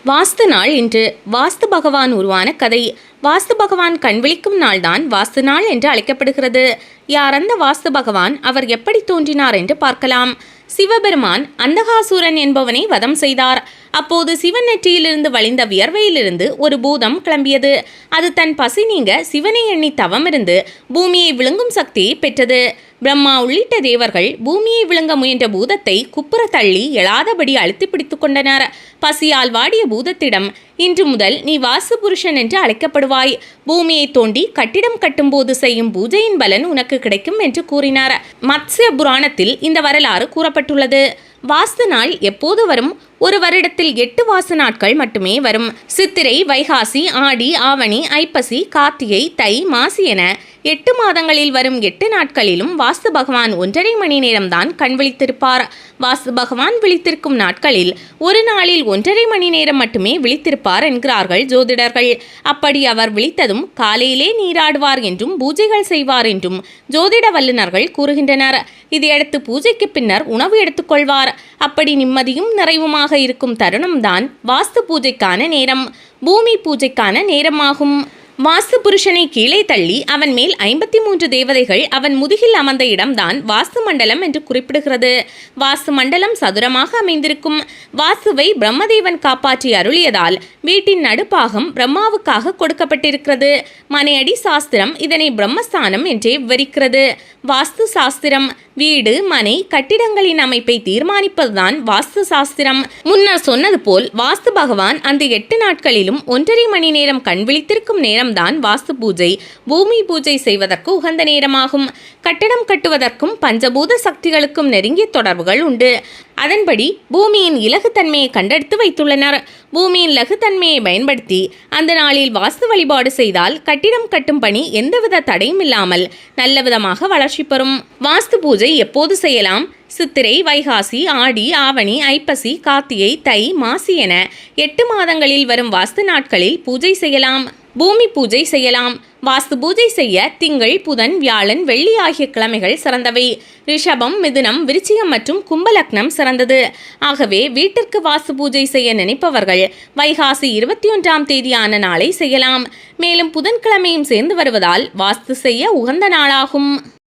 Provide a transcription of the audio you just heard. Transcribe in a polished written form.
வாஸ்து நாள் இன்று. வாஸ்து பகவான் உருவான கதை. வாஸ்து பகவான் கண்விழிக்கும் நாள்தான் வாஸ்து நாள் என்று அழைக்கப்படுகிறது. யார் அந்த வாஸ்து பகவான்? அவர் எப்படி தோன்றினார் என்று பார்க்கலாம். சிவபெருமான் அந்தகாசூரன் என்பவனை வதம் செய்தார். அப்போது சிவன் நெற்றியிலிருந்து வழிந்த வியர்வையிலிருந்து ஒரு பூதம் கிளம்பியது. அது தன் பசி நீங்க சிவனை எண்ணி தவமிருந்து பூமியை விழுங்கும் சக்தியை பெற்றது. பிரம்மா உள்ளிட்ட தேவர்கள் பூமியை விழுங்க முயன்ற பூதத்தை குப்புற தள்ளி எழாதபடி அழுத்தி பிடித்து கொண்டனர். பசியால் வாடிய பூதத்திடம், இன்று முதல் நீ வாஸ்து புருஷன் என்று அழைக்கப்படுவாய். பூமியை தோண்டி கட்டிடம் கட்டும்போது செய்யும் பூஜையின் பலன் உனக்கு கிடைக்கும் என்று கூறினார். மத்ஸ்ய புராணத்தில் இந்த வரலாறு கூறப்பட்டுள்ளது. வாஸ்து நாள் எப்போது வரும்? ஒரு வருடத்தில் 8 வாச நாட்கள் மட்டுமே வரும். சித்திரை, வைகாசி, ஆடி, ஆவணி, ஐப்பசி, கார்த்திகை, தை, மாசி என 8 மாதங்களில் வரும் 8 நாட்களிலும் வாஸ்து பகவான் 1.5 மணி நேரம்தான் கண் விழித்திருப்பார். வாஸ்து பகவான் விழித்திருக்கும் நாட்களில் ஒரு நாளில் 1.5 மணி நேரம் மட்டுமே விழித்திருப்பார் என்கிறார்கள் ஜோதிடர்கள். அப்படி அவர் விழித்ததும் காலையிலே நீராடுவார் என்றும் பூஜைகள் செய்வார் என்றும் ஜோதிட வல்லுநர்கள் கூறுகின்றனர். இதையடுத்து பூஜைக்கு பின்னர் உணவு எடுத்துக்கொள்வார். அப்படி நிம்மதியும் நிறைவுமாக இருக்கும் தருணம்தான் வாஸ்து பூஜைக்கான நேரம், பூமி பூஜைக்கான நேரமாகும். வாஸ்து புருஷனை கீழே தள்ளி அவன் மேல் 53 தேவதைகள் அவன் முதுகில் அமர்ந்த இடம்தான் வாஸ்து மண்டலம் என்று குறிப்பிடுகிறது. வாஸ்து மண்டலம் சதுரமாக அமைந்திருக்கும். வாஸ்துவை பிரம்மதேவன் காப்பாற்றி அருளியதால் வீட்டின் நடுப்பாகம் பிரம்மாவுக்காக கொடுக்கப்பட்டிருக்கிறது. மனையடி சாஸ்திரம் இதனை பிரம்மஸ்தானம் என்றே விவரிக்கிறது. வாஸ்து சாஸ்திரம் வீடு, மனை, கட்டிடங்களின் அமைப்பை தீர்மானிப்பதுதான் வாஸ்து சாஸ்திரம். முன்னர் சொன்னது போல் வாஸ்து பகவான் அந்த 8 நாட்களிலும் 1.5 மணி நேரம் கண் விழித்திருக்கும் நேரம்தான் வாஸ்து பூஜை, பூமி பூஜை செய்வதற்கு உகந்த நேரமாகும். கட்டடம் கட்டுவதற்கும் பஞ்சபூத சக்திகளுக்கும் நெருங்கிய தொடர்புகள் உண்டு. அதன்படி பூமியின் இலகுத்தன்மையை கண்டெடுத்து வைத்துள்ளனர். பூமியின் லகுத்தன்மையை பயன்படுத்தி அந்த நாளில் வாஸ்து வழிபாடு செய்தால் கட்டிடம் கட்டும் பணி எந்தவித தடையும் இல்லாமல் நல்லவிதமாக வளர்ச்சி பெறும். வாஸ்து பூஜை எப்போது செய்யலாம்? சித்திரை, வைகாசி, ஆடி, ஆவணி, ஐப்பசி, கார்த்திகை, தை, மாசி என 8 மாதங்களில் வரும் வாஸ்து நாட்களில் பூஜை செய்யலாம். பூமி பூஜை செய்யலாம். வாஸ்து பூஜை செய்ய திங்கள், புதன், வியாழன், வெள்ளி ஆகிய கிழமைகள் சிறந்தவை. ரிஷபம், மிதுனம், விருச்சிகம் மற்றும் கும்பலக்னம் சிறந்தது. ஆகவே வீட்டிற்கு வாஸ்து பூஜை செய்ய நினைப்பவர்கள் வைகாசி 21ஆம் தேதியான நாளை செய்யலாம். மேலும் புதன்கிழமையும் சேர்ந்து வருவதால் வாஸ்து செய்ய உகந்த நாளாகும்.